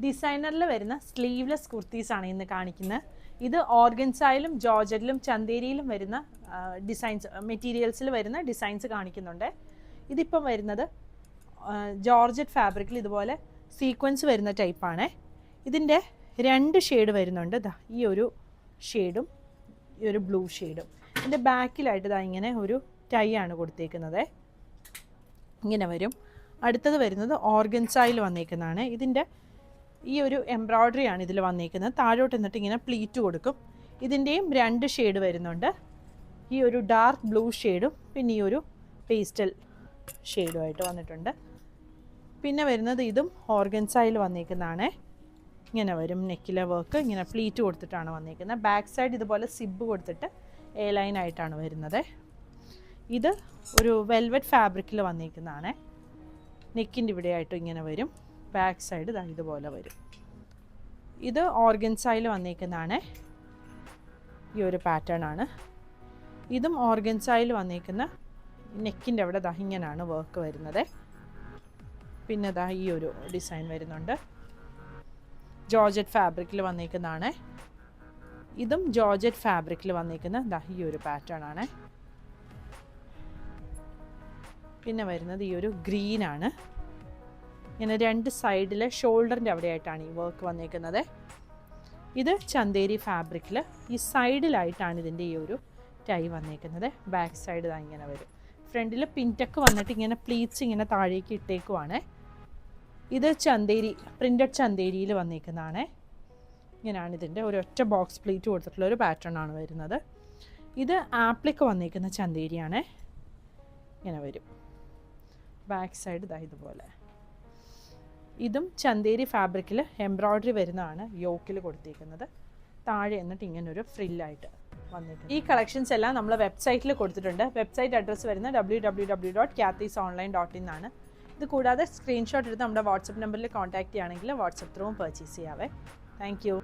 ഡിസൈനറിൽ വരുന്ന സ്ലീവ്ലെസ് കുർത്തീസാണ് ഇന്ന് കാണിക്കുന്നത്. ഇത് ഓർഗൻസായിലും ജോർജറ്റിലും ചന്തേരിയിലും വരുന്ന ഡിസൈൻസ് മെറ്റീരിയൽസിൽ വരുന്ന ഡിസൈൻസ് കാണിക്കുന്നുണ്ട്. ഇതിപ്പം വരുന്നത് ജോർജറ്റ് ഫാബ്രിക്കിൽ ഇതുപോലെ സീക്വൻസ് വരുന്ന ടൈപ്പാണ്. ഇതിൻ്റെ 2 ഷെയ്ഡ് വരുന്നുണ്ട്. ഈ ഒരു ഷെയ്ഡും ഈ ഒരു ബ്ലൂ ഷെയ്ഡും. ഇതിൻ്റെ ബാക്കിലായിട്ട് ഇങ്ങനെ ഒരു ടൈ ആണ് കൊടുത്തേക്കുന്നത്. ഇങ്ങനെ വരും. അടുത്തത് വരുന്നത് ഓർഗൻസായിൽ വന്നേക്കുന്നതാണ്. ഇതിൻ്റെ ഈ ഒരു എംബ്രോയ്ഡറി ആണ് ഇതിൽ വന്നേക്കുന്നത്. താഴോട്ട് എന്നിട്ട് ഇങ്ങനെ പ്ലീറ്റ് കൊടുക്കും. ഇതിൻ്റെയും 2 ഷെയ്ഡ് വരുന്നുണ്ട്. ഈ ഒരു ഡാർക്ക് ബ്ലൂ ഷെയ്ഡും പിന്നെ ഈ ഒരു പേസ്റ്റൽ ഷെയ്ഡുമായിട്ട് വന്നിട്ടുണ്ട്. പിന്നെ വരുന്നത് ഇതും ഓർഗൻസായിൽ വന്നേക്കുന്നതാണ്. ഇങ്ങനെ വരും. നെക്കിലെ വർക്ക് ഇങ്ങനെ പ്ലീറ്റ് കൊടുത്തിട്ടാണ് വന്നേക്കുന്നത്. ബാക്ക് സൈഡ് ഇതുപോലെ സിബ് കൊടുത്തിട്ട് എ ലൈൻ ആയിട്ടാണ് വരുന്നത്. ഇത് ഒരു വെൽവെറ്റ് ഫാബ്രിക്കിൽ വന്നേക്കുന്നതാണ്. നെക്കിൻ്റെ ഇവിടെയായിട്ടും ഇങ്ങനെ വരും. ബാക്ക് സൈഡ് ഇതുപോലെ വരും. ഇത് ഓർഗൻസായിൽ വന്നേക്കുന്നതാണ്. ഈ ഒരു പാറ്റേൺ ആണ്. ഇതും ഓർഗൻസായിൽ വന്നേക്കുന്ന നെക്കിൻ്റെ അവിടെ ഇങ്ങനെയാണ് വർക്ക് വരുന്നത്. പിന്നെ ഈ ഒരു ഡിസൈൻ വരുന്നുണ്ട്. ജോർജറ്റ് ഫാബ്രിക്കിൽ വന്നേക്കുന്നതാണ്. ഇതും ജോർജറ്റ് ഫാബ്രിക്കിൽ വന്നേക്കുന്ന ഈ ഒരു പാറ്റേൺ ആണ്. പിന്നെ വരുന്നത് ഈ ഒരു ഗ്രീനാണ്. ഇങ്ങനെ 2 സൈഡിലെ ഷോൾഡറിൻ്റെ അവിടെയായിട്ടാണ് ഈ വർക്ക് വന്നേക്കുന്നത്. ഇത് ചന്തേരി ഫാബ്രിക്കിൽ ഈ സൈഡിലായിട്ടാണ് ഇതിൻ്റെ ഈ ഒരു ടൈ വന്നേക്കുന്നത്. ബാക്ക് സൈഡ് ഇങ്ങനെ വരും. ഫ്രണ്ടിൽ പിൻറ്റക്ക് വന്നിട്ട് ഇങ്ങനെ പ്ലീറ്റ്സ് ഇങ്ങനെ താഴേക്ക് ഇട്ടേക്കുവാണ്. ഇത് ചന്തേരി പ്രിൻറ്റഡ് ചന്തേരിയിൽ വന്നേക്കുന്നതാണ്. ഇങ്ങനെയാണ് ഇതിൻ്റെ ഒരൊറ്റ ബോക്സ് പ്ലീറ്റ് കൊടുത്തിട്ടുള്ള ഒരു പാറ്റേൺ ആണ് വരുന്നത്. ഇത് ആപ്ലിക്ക് വന്നേക്കുന്ന ചന്തേരിയാണ്. ഇങ്ങനെ വരും. ബാക്ക് സൈഡ് ഇതുപോലെ. ഇതും ചന്തേരി ഫാബ്രിക്കിൽ എംബ്രോയ്ഡറി വരുന്നതാണ് യോക്കിൽ കൊടുത്തേക്കുന്നത്. താഴെ എന്നിട്ട് ഇങ്ങനൊരു ഫ്രില്ലായിട്ട് വന്നിട്ടുണ്ട്. ഈ കളക്ഷൻസ് എല്ലാം നമ്മൾ വെബ്സൈറ്റിൽ കൊടുത്തിട്ടുണ്ട്. വെബ്സൈറ്റ് അഡ്രസ്സ് വരുന്നത് www.kathysonline.in ആണ്. ഇത് കൂടാതെ സ്ക്രീൻഷോട്ട് എടുത്ത് നമ്മുടെ വാട്സപ്പ് നമ്പറിൽ കോൺടാക്റ്റ് ചെയ്യുകയാണെങ്കിൽ വാട്സപ്പ് ത്രൂവും പർച്ചേസ് ചെയ്യാവേ. Thank U.